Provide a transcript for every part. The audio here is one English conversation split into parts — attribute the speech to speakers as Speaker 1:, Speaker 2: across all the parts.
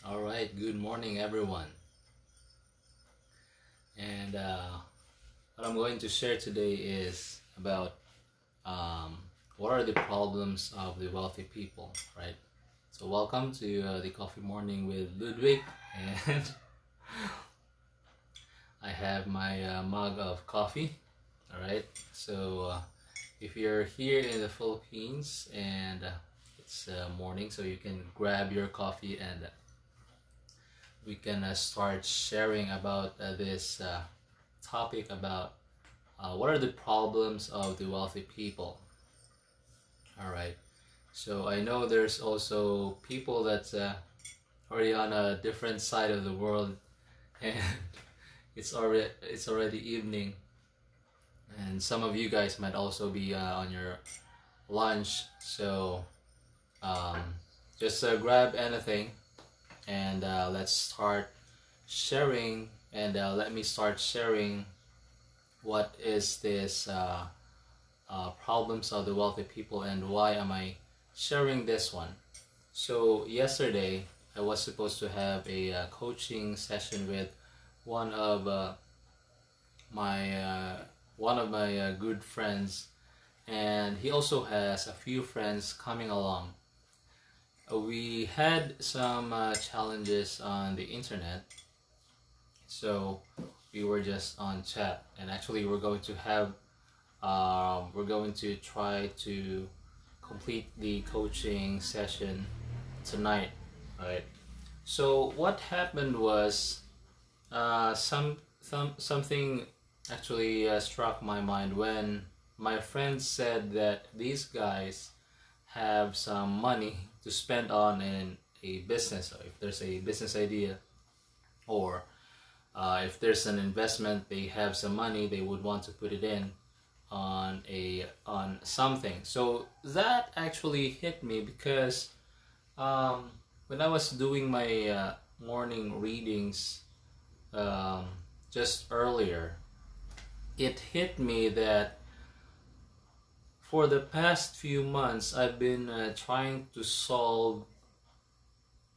Speaker 1: All right, good morning, everyone. And what I'm going to share today is about um, what are the problems of the wealthy people, right? So, welcome to the Coffee Morning with Ludwig, and I have my mug of coffee. All right, so if you're here in the Philippines and it's morning, so you can grab your coffee and we can start sharing about this topic about what are the problems of the wealthy people. All right, so I know there's also people that's already on a different side of the world, and it's already evening, and some of you guys might also be on your lunch. So um, just grab anything and let's start sharing, and let me start sharing what is this problems of the wealthy people and why am I sharing this one. So yesterday I was supposed to have a coaching session with one of my good friends, and he also has a few friends coming along. We had some challenges on the internet, so we were just on chat, and actually we're going to try to complete the coaching session tonight, right? So what happened was something actually struck my mind when my friend said that these guys have some money to spend on in a business. So if there's a business idea, or if there's an investment, they have some money they would want to put it in on something. So that actually hit me because when I was doing my morning readings um, just earlier, it hit me that for the past few months I've been trying to solve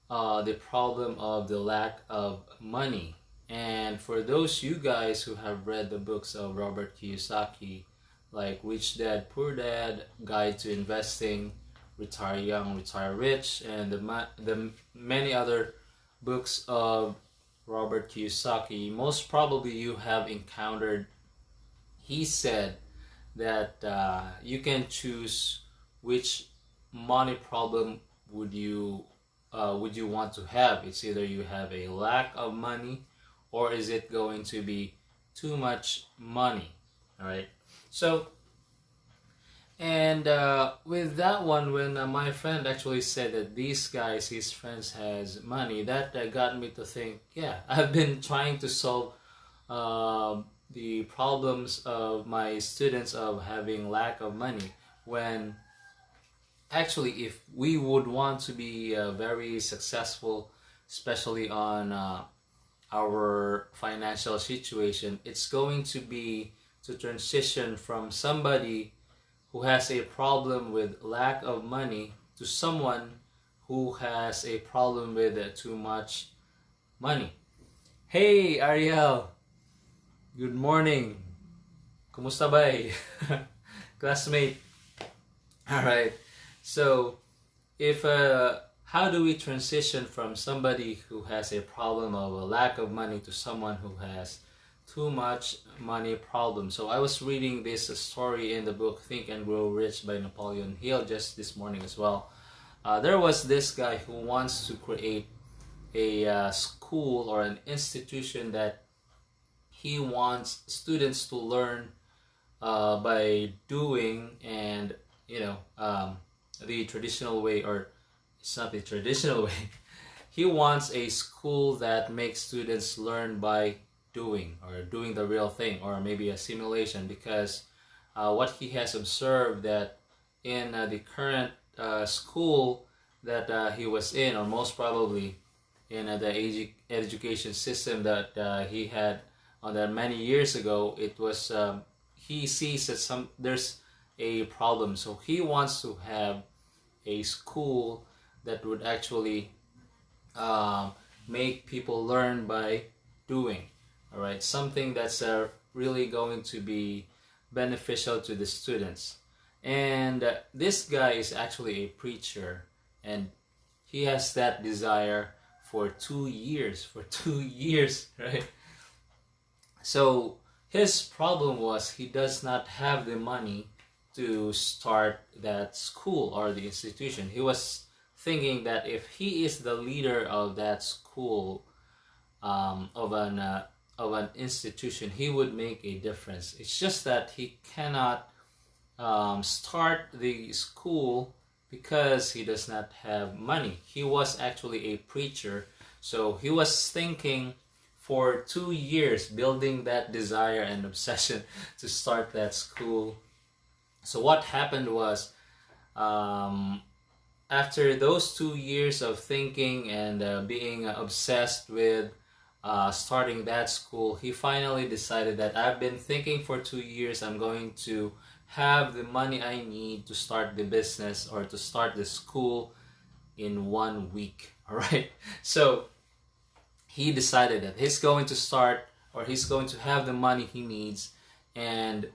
Speaker 1: the problem of the lack of money. And for those you guys who have read the books of Robert Kiyosaki, like Rich Dad Poor Dad, Guide to Investing, Retire Young, Retire Rich, and the many other books of Robert Kiyosaki, most probably you have encountered. He said that you can choose which money problem would you want to have. It's either you have a lack of money, or is it going to be too much money. All right, so and with that one, when my friend actually said that these guys, his friends, has money, that got me to think, yeah, I've been trying to solve the problems of my students of having lack of money, when actually if we would want to be very successful, especially on our financial situation, it's going to be to transition from somebody who has a problem with lack of money to someone who has a problem with too much money. Hey Ariel, good morning. Kumusta ba? Classmate. All right. So, if how do we transition from somebody who has a problem of a lack of money to someone who has too much money problem? So I was reading this story in the book Think and Grow Rich by Napoleon Hill just this morning as well. There was this guy who wants to create a school or an institution that he wants students to learn by doing, and the traditional way, or it's not the traditional way. He wants a school that makes students learn by doing, or doing the real thing, or maybe a simulation, because what he has observed that in the current school that he was in, or most probably in the education system that he had on that many years ago, it was he sees that there's a problem. So he wants to have a school that would actually um, make people learn by doing. All right, something that's really going to be beneficial to the students. And this guy is actually a preacher, and he has that desire for 2 years. For 2 years, right? So his problem was he does not have the money to start that school or the institution. He was thinking that if he is the leader of that school, of an institution, he would make a difference. It's just that he cannot start the school because he does not have money. He was actually a preacher, so he was thinking for 2 years, building that desire and obsession to start that school. So what happened was, um, after those 2 years of thinking and being obsessed with starting that school, he finally decided that I've been thinking for 2 years, I'm going to have the money I need to start the business or to start the school in 1 week. All right. So he decided that he's going to start, or he's going to have the money he needs, and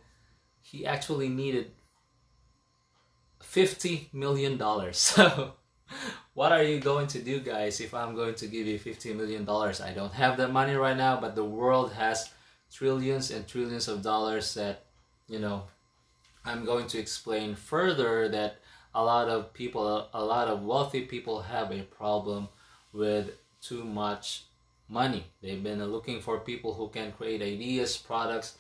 Speaker 1: he actually needed $50 million. So what are you going to do, guys, if I'm going to give you $50 million? I don't have that money right now, but the world has trillions and trillions of dollars that, I'm going to explain further that a lot of people, a lot of wealthy people have a problem with too much money. They've been looking for people who can create ideas, products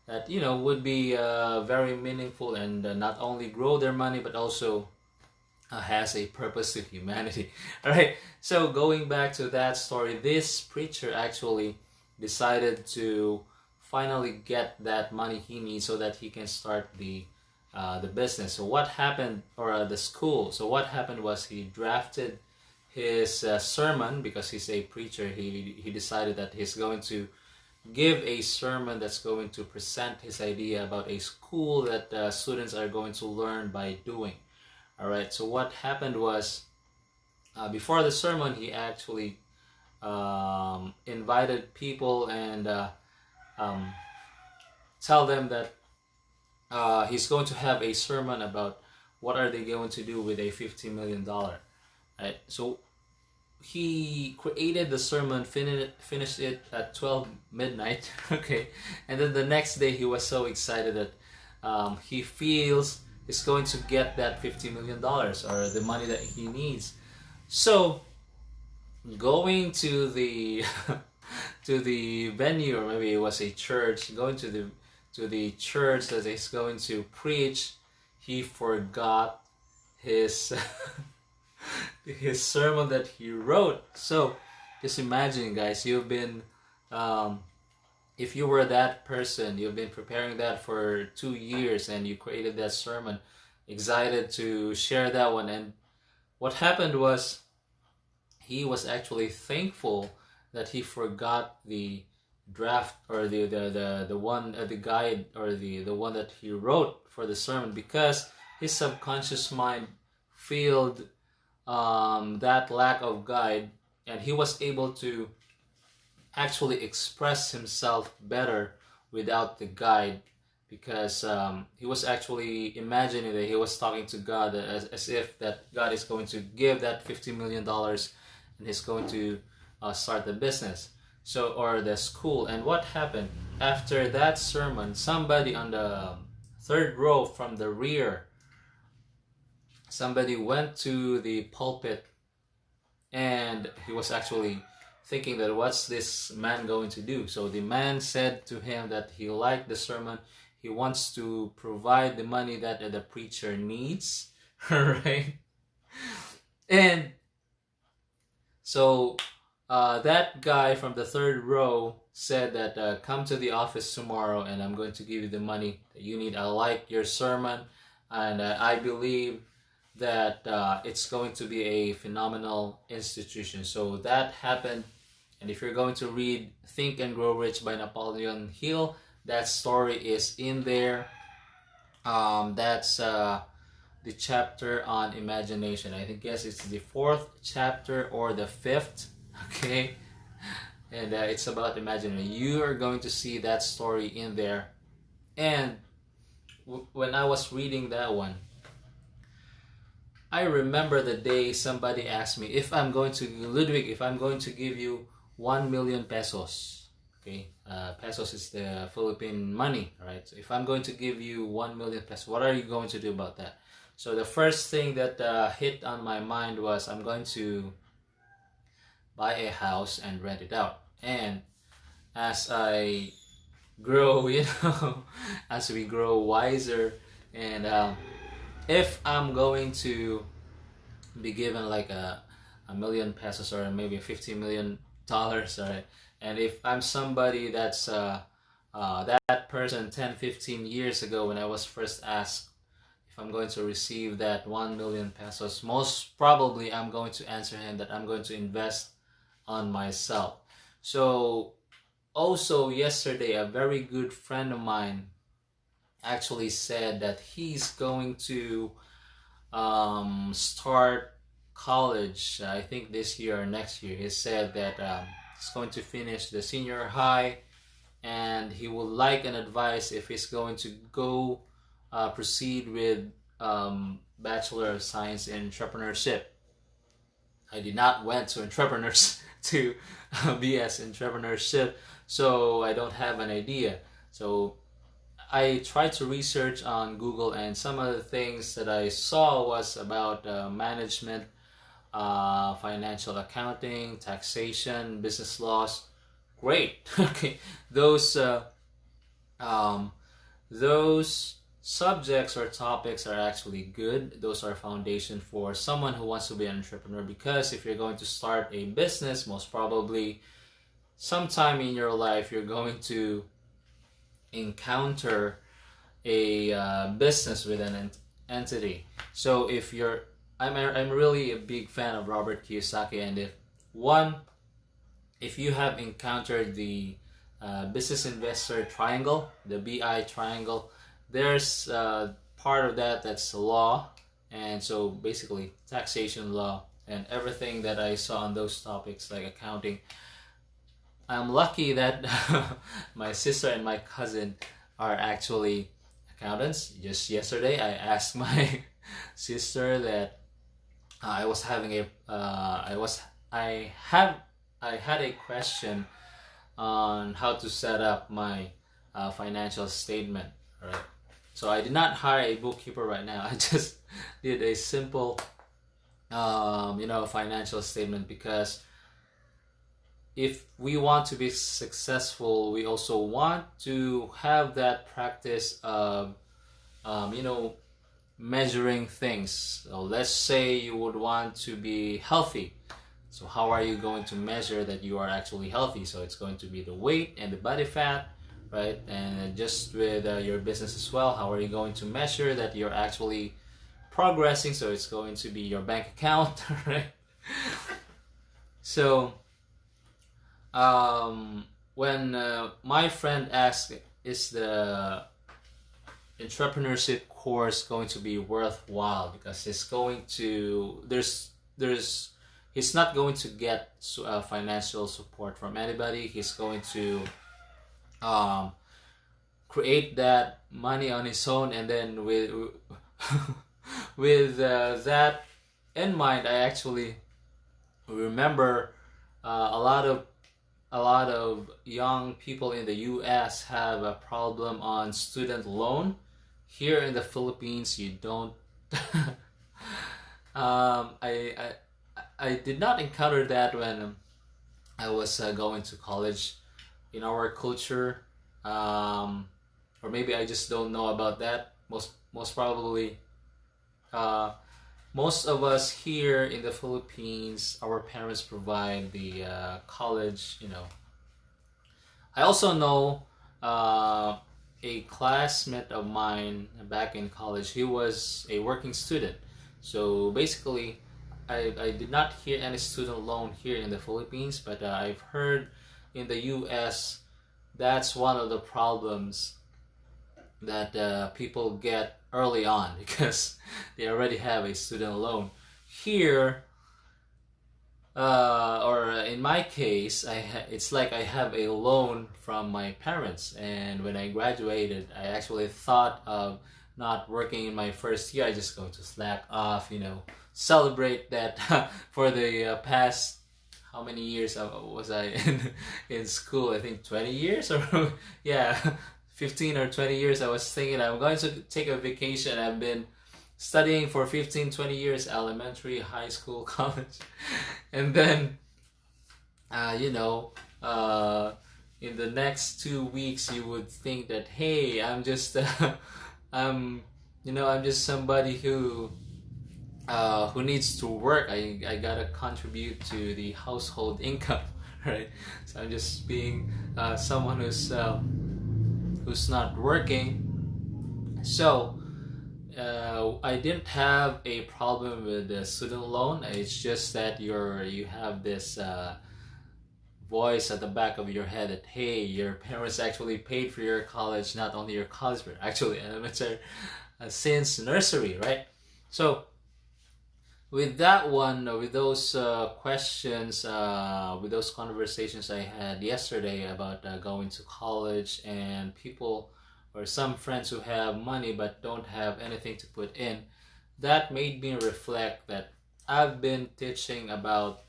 Speaker 1: that, would be very meaningful and not only grow their money, but also has a purpose to humanity. All right. So going back to that story, this preacher actually decided to finally get that money he needs so that he can start the business. So what happened, or the school? So what happened was he drafted his sermon, because he's a preacher. He decided that he's going to give a sermon that's going to present his idea about a school that students are going to learn by doing. All right. So what happened was, before the sermon, he actually invited people and tell them that he's going to have a sermon about what are they going to do with a $50 million. Right? So he created the sermon, finished it at 12 midnight. Okay, and then the next day he was so excited that he feels he's going to get that $50 million or the money that he needs. So going to the to the venue, or maybe it was a church, going to the church that he's going to preach, he forgot his his sermon that he wrote. So just imagine, guys, you've been if you were that person, you've been preparing that for 2 years and you created that sermon, excited to share that one, and what happened was he was actually thankful that he forgot the draft, or the one, the guide, or the one that he wrote for the sermon, because his subconscious mind filled that lack of guide, and he was able to actually express himself better without the guide, because he was actually imagining that he was talking to God, as if that God is going to give that $50 million and he's going to start the business, so, or the school. And what happened after that sermon, somebody on the third row from the rear, somebody went to the pulpit, and he was actually thinking that what's this man going to do. So the man said to him that he liked the sermon, he wants to provide the money that the preacher needs. Right? And so that guy from the third row said that come to the office tomorrow and I'm going to give you the money that you need. I like your sermon, and I believe that it's going to be a phenomenal institution. So that happened. And if you're going to read Think and Grow Rich by Napoleon Hill, that story is in there. That's the chapter on imagination. I think, yes, it's the fourth chapter or the fifth. Okay, and it's about imagination. You are going to see that story in there. And when I was reading that one, I remember the day somebody asked me if I'm going to, Ludwig, if I'm going to give you 1 million pesos. Okay, pesos is the Philippine money, right? So if I'm going to give you 1 million pesos, what are you going to do about that? So the first thing that hit on my mind was I'm going to buy a house and rent it out. And as I grow, as we grow wiser, and if I'm going to be given like a million pesos or maybe $50 million, right? And if I'm somebody that's that person 10, 15 years ago when I was first asked if I'm going to receive that 1 million pesos, most probably I'm going to answer him that I'm going to invest on myself. So also yesterday, a very good friend of mine actually said that he's going to start college, I think this year or next year. He said that he's going to finish the senior high, and he would like an advice if he's going to go proceed with Bachelor of Science in Entrepreneurship. I did not went to entrepreneurs to BS entrepreneurship, so I don't have an idea. So I tried to research on Google, and some of the things that I saw was about management, financial accounting, taxation, business laws. Great. Okay, those subjects or topics are actually good. Those are foundation for someone who wants to be an entrepreneur, because if you're going to start a business, most probably sometime in your life you're going to encounter a business with an entity. So if you're, I'm really a big fan of Robert Kiyosaki, and if you have encountered the business investor triangle, the BI triangle, there's part of that that's law, and so basically taxation law and everything that I saw on those topics like accounting. I'm lucky that my sister and my cousin are actually accountants. Just yesterday I asked my sister that I was having a I had a question on how to set up my financial statement, right? So I did not hire a bookkeeper right now. I just did a simple financial statement, because if we want to be successful, we also want to have that practice of measuring things. So let's say you would want to be healthy. So how are you going to measure that you are actually healthy? So it's going to be the weight and the body fat, right? And just with your business as well, how are you going to measure that you're actually progressing? So it's going to be your bank account, right? So when my friend asked, is the entrepreneurship course going to be worthwhile, because it's going to he's not going to get financial support from anybody. He's going to create that money on his own, and then with that in mind, I actually remember a lot of young people in the US have a problem on student loan. Here in the Philippines, you don't. I did not encounter that when I was going to college. In our culture, or maybe I just don't know about that. Most probably, most of us here in the Philippines, our parents provide the college. I also know a classmate of mine back in college. He was a working student. So basically, I did not hear any student loan here in the Philippines, but I've heard in the US that's one of the problems that people get early on because they already have a student loan. Here, or in my case, it's like I have a loan from my parents. And when I graduated, I actually thought of not working in my first year. I just going to slack off, celebrate that for the past, how many years was I in school? I think 20 years or yeah, 15 or 20 years. I was thinking I'm going to take a vacation. I've been studying for 15, 20 years, elementary, high school, college. And then, uh, you know, uh, in the next 2 weeks, you would think that, hey, I'm just, I'm, I'm just somebody who needs to work. I gotta contribute to the household income, right? So I'm just being someone who's not working. So I didn't have a problem with the student loan. It's just that you have this voice at the back of your head that, hey, your parents actually paid for your college, not only your college but actually elementary, since nursery, right? So with that one, with those questions, with those conversations I had yesterday about going to college, and people or some friends who have money but don't have anything to put in, that made me reflect that I've been teaching about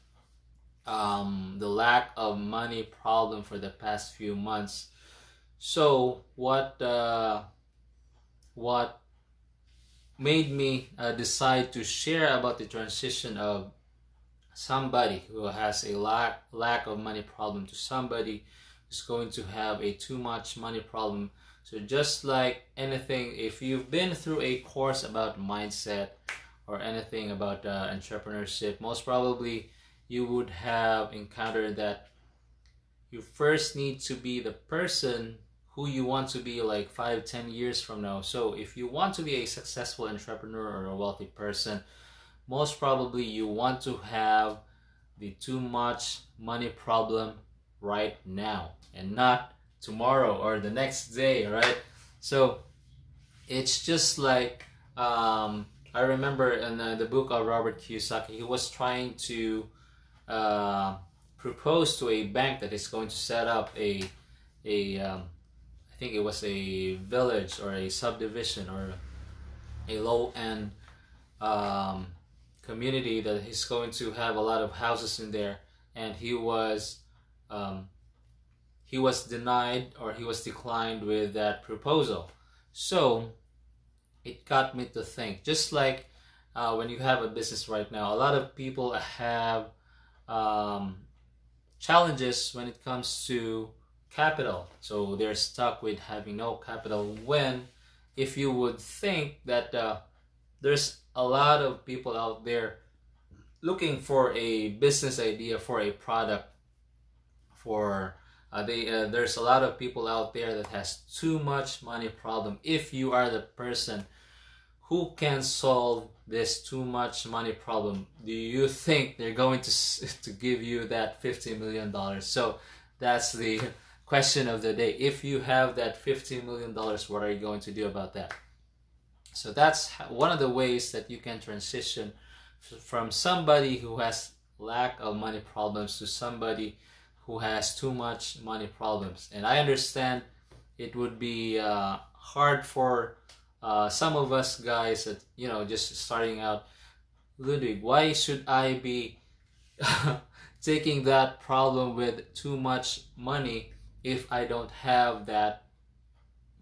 Speaker 1: the lack of money problem for the past few months. So what made me decide to share about the transition of somebody who has a lack of money problem to somebody who's going to have a too much money problem. So just like anything, if you've been through a course about mindset or anything about entrepreneurship, most probably you would have encountered that you first need to be the person who you want to be like 5, 10 years from now. So if you want to be a successful entrepreneur or a wealthy person, most probably you want to have the too much money problem right now and not tomorrow or the next day, right? So it's just like I remember in the book of Robert Kiyosaki, he was trying to propose to a bank that is going to set up a I think it was a village or a subdivision or a low end um, community that he's going to have a lot of houses in there, and um, he was denied or he was declined with that proposal. So it got me to think. Just like when you have a business right now, a lot of people have um, challenges when it comes to capital. So they're stuck with having no capital, when if you would think that there's a lot of people out there looking for a business idea, for a product, for there's a lot of people out there that has too much money problem. If you are the person who can solve this too much money problem, do you think they're going to give you that $50 million? So that's the question of the day. If you have that $50 million, what are you going to do about that? So that's one of the ways that you can transition from somebody who has lack of money problems to somebody who has too much money problems. And I understand it would be hard for some of us guys that, just starting out. Ludwig, why should I be taking that problem with too much money if I don't have that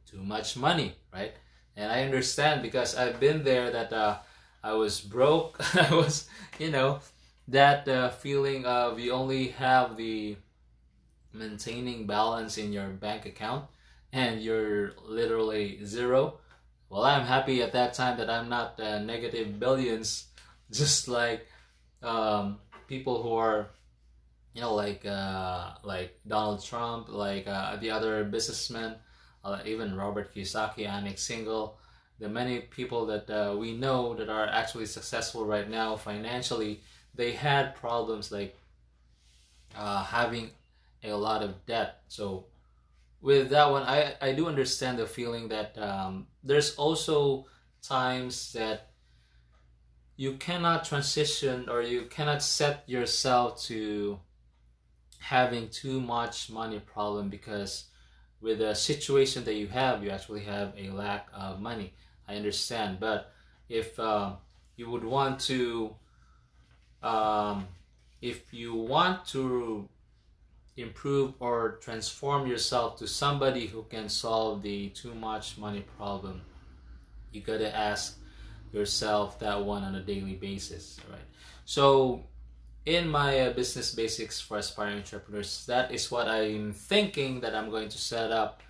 Speaker 1: too much money, right? And I understand because I've been there, that I was broke. I was, that feeling of you only have the maintaining balance in your bank account and you're literally zero. Well, I'm happy at that time that I'm not negative billions, just like people who are, like Donald Trump, like the other businessmen, even Robert Kiyosaki, Anik Single, the many people that we know that are actually successful right now financially. They had problems like having a lot of debt. So with that one, I do understand the feeling that there's also times that you cannot transition, or you cannot set yourself to having too much money problem, because with the situation that you have, you actually have a lack of money. I understand, but if you would want to, um, if you want to improve or transform yourself to somebody who can solve the too much money problem, you gotta ask yourself that one on a daily basis, right? So in my business basics for aspiring entrepreneurs, that is what I'm thinking that I'm going to set up.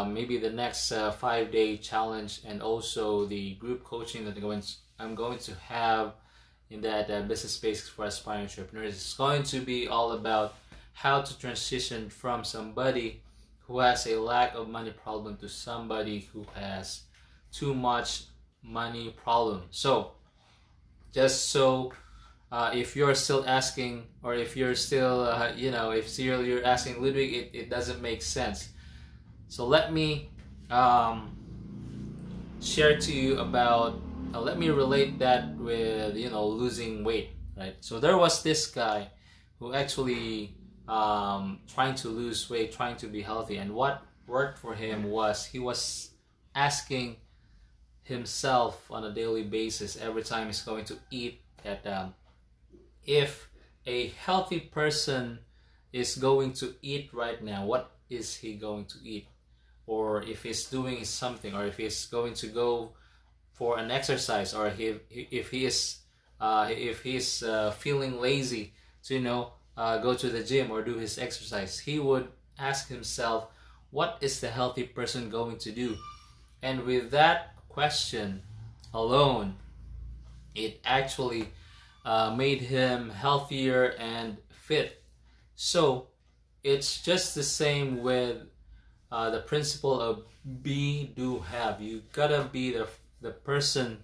Speaker 1: Maybe the next 5-day challenge, and also the group coaching that I'm going to have in that business basics for aspiring entrepreneurs. It's going to be all about how to transition from somebody who has a lack of money problem to somebody who has too much money problem. So just so if you're still asking, or if you're still if you're asking, Ludwig, it doesn't make sense. So let me share to you about let me relate that with losing weight, right? So there was this guy who actually trying to lose weight, trying to be healthy, and what worked for him was he was asking himself on a daily basis, every time he's going to eat, that if a healthy person is going to eat right now, what is he going to eat? Or if he's doing something, or if he's going to go for an exercise, or if he's feeling lazy to go to the gym or do his exercise, he would ask himself, what is the healthy person going to do? And with that question alone, it actually made him healthier and fit. So it's just the same with the principle of be, do, have. You gotta be the person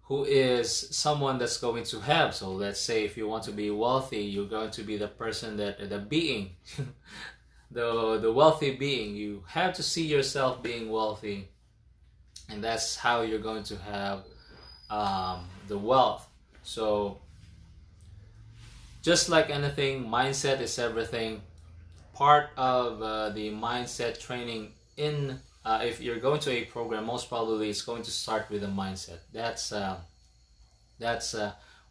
Speaker 1: who is someone that's going to have. So let's say if you want to be wealthy, you're going to be the person that the being the wealthy being. You have to see yourself being wealthy, and that's how you're going to have the wealth. So just like anything, mindset is everything. Part of the mindset training in if you're going to a program, most probably it's going to start with a mindset. That's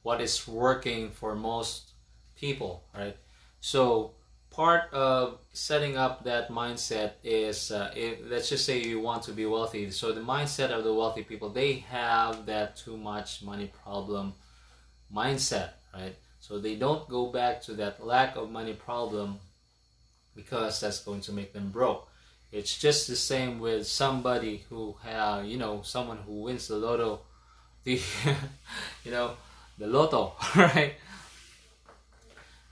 Speaker 1: what is working for most people, right? So part of setting up that mindset is let's just say you want to be wealthy. So the mindset of the wealthy people, they have that too much money problem mindset, right? So they don't go back to that lack of money problem, because that's going to make them broke. It's just the same with somebody who have, someone who wins the lotto, the the lotto, right?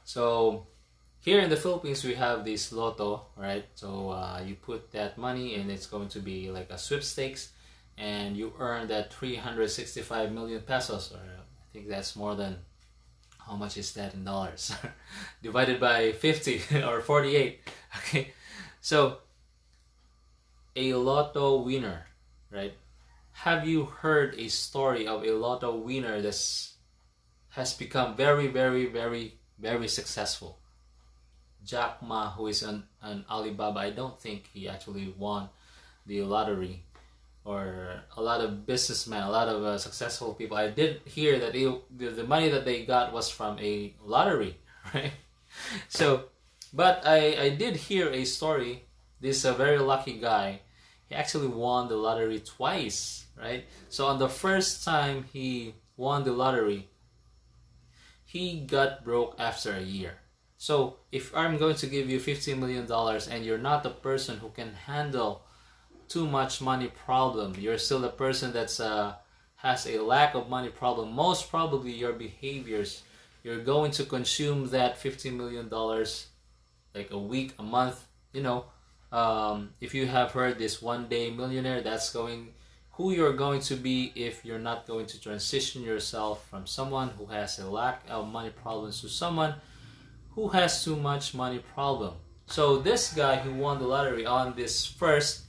Speaker 1: So here in the Philippines, we have this lotto, right? So you put that money, and it's going to be like a sweepstakes, and you earn that 365 million pesos, or I think that's more than, how much is that in dollars? Divided by 50 or 48. Okay, so a lotto winner, right? Have you heard a story of a lotto winner that has become very, very, very, very successful? Jack Ma, who is an Alibaba, I don't think he actually won the lottery. Or a lot of businessmen, a lot of successful people, I did hear that the money that they got was from a lottery, right? So, but I did hear a story. This very lucky guy, he actually won the lottery twice, right? So on the first time he won the lottery, he got broke after a year. So if I'm going to give you $15 million and you're not the person who can handle too much money problem, you're still the person that's has a lack of money problem, most probably your behaviors, you're going to consume that $15 million like a week, a month. If you have heard this one day millionaire, that's who you're going to be if you're not going to transition yourself from someone who has a lack of money problems to someone who has too much money problem. So this guy who won the lottery on this first,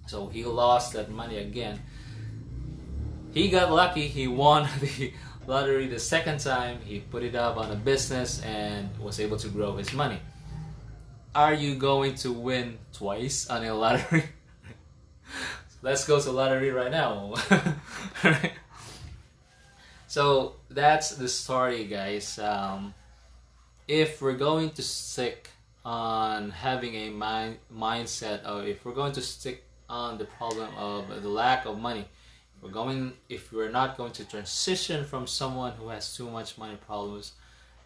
Speaker 1: so he lost that money again. He got lucky, he won the lottery the second time, he put it up on a business and was able to grow his money. Are you going to win twice on a lottery? Let's go to lottery right now. Right? So that's the story, guys. If we're going to stick on having a mindset, or if we're going to stick on the problem of the lack of money, if we're not going to transition from someone who has too much money problems,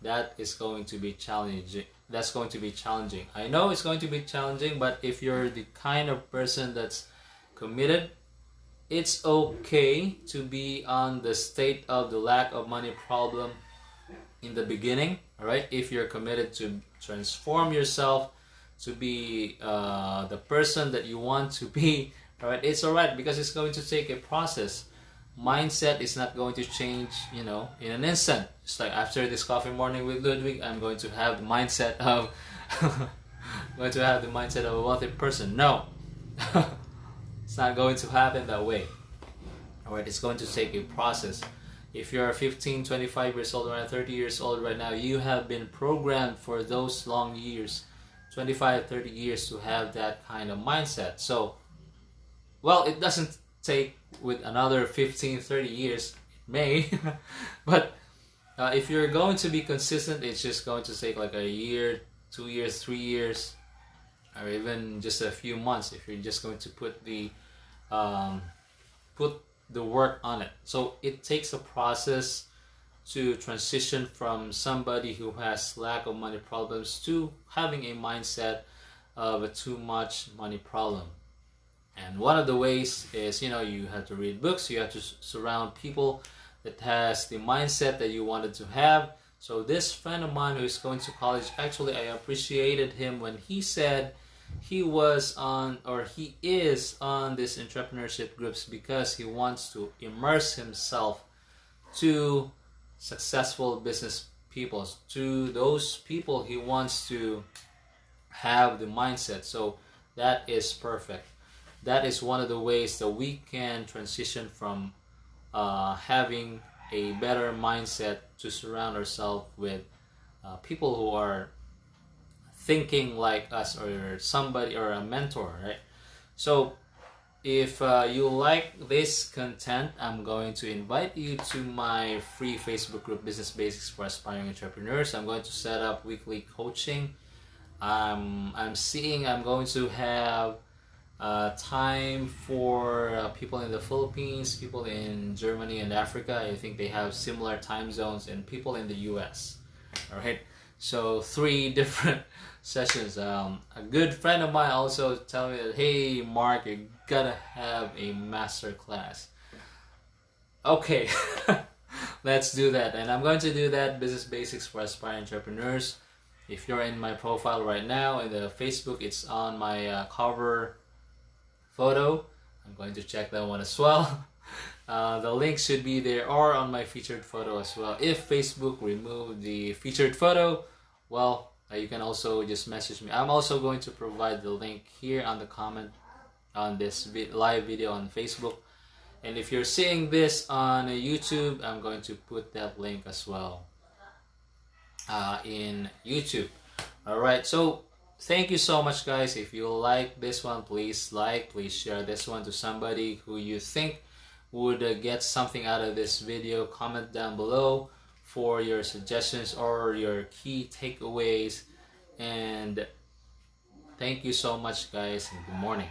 Speaker 1: that is going to be challenging. That's going to be challenging. I know it's going to be challenging, but if you're the kind of person that's committed, it's okay to be on the state of the lack of money problem in the beginning. All right, if you're committed to transform yourself to be the person that you want to be, all right, it's all right, because it's going to take a process. Mindset is not going to change, in an instant. It's like after this coffee morning with Ludwig, I'm going to have the mindset of going to have the mindset of a wealthy person. No. It's not going to happen that way. All right, it's going to take a process. If you're 15, 25 years old, or 30 years old right now, you have been programmed for those long years, 25, 30 years, to have that kind of mindset. So, well, it doesn't take with another 15, 30 years, it may, but if you're going to be consistent, it's just going to take like a year, 2 years, 3 years, or even just a few months if you're just going to put the work on it. So it takes a process to transition from somebody who has lack of money problems to having a mindset of a too much money problem. And one of the ways is, you have to read books, you have to surround people that has the mindset that you wanted to have. So this friend of mine who is going to college, actually I appreciated him when he said he was on, or he is on, this entrepreneurship groups because he wants to immerse himself to successful business people, to those people he wants to have the mindset. So that is perfect. That is one of the ways that we can transition from having a better mindset to surround ourselves with people who are thinking like us, or somebody, or a mentor, right? So if you like this content, I'm going to invite you to my free Facebook group, Business Basics for Aspiring Entrepreneurs. I'm going to set up weekly coaching. I'm going to have time for people in the Philippines, people in Germany and Africa. I think they have similar time zones, and people in the US. All right, so 3 different sessions. A good friend of mine also tell me that, hey Mark, you gotta have a master class. Okay, let's do that, and I'm going to do that. Business Basics for Aspiring Entrepreneurs. If you're in my profile right now in the Facebook, it's on my cover photo. I'm going to check that one as well. The link should be there, or on my featured photo as well. If Facebook removed the featured photo, well, you can also just message me. I'm also going to provide the link here on the comment on this live video on Facebook. And if you're seeing this on YouTube, I'm going to put that link as well in YouTube. Alright, so thank you so much, guys. If you like this one, please share this one to somebody who you think would get something out of this video. Comment down below for your suggestions or your key takeaways. And thank you so much, guys, and good morning.